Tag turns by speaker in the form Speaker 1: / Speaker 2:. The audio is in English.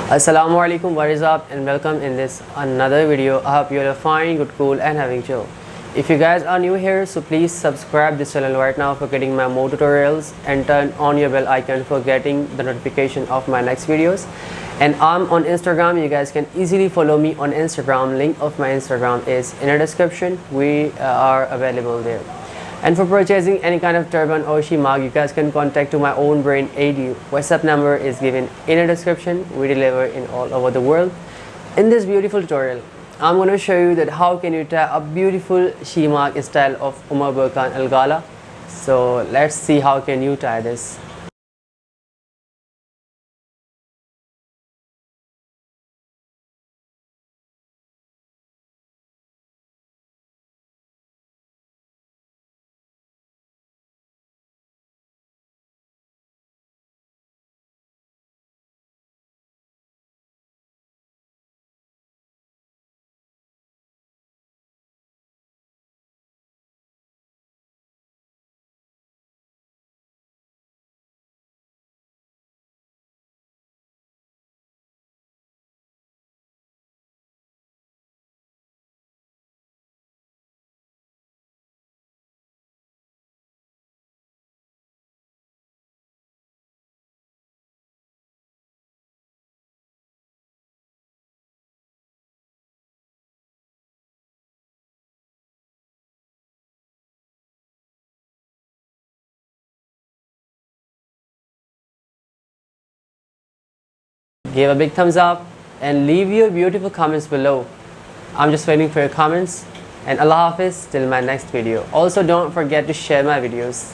Speaker 1: Assalam O Alikum, what is up, and welcome in this another video. I hope you are fine, good, cool and having chill. If you guys are new here, so please subscribe this channel right now for getting my more tutorials and turn on your bell icon for getting the notification of my next videos. And I'm on Instagram. You guys can easily follow me on Instagram. Link of my Instagram is in the description. We are available there. And for purchasing any kind of turban or Shemagh, you guys can contact to my own brand AD. WhatsApp number is given in the description. We deliver in all over the world. In this beautiful tutorial, I'm going to show you that how can you tie a beautiful Shemagh style of Umer Borkan Al Gala. So let's see how can you tie this. Give a big thumbs up and leave your beautiful comments below. I'm just waiting for your comments, and Allah Hafiz till my next video. Also don't forget to share my videos.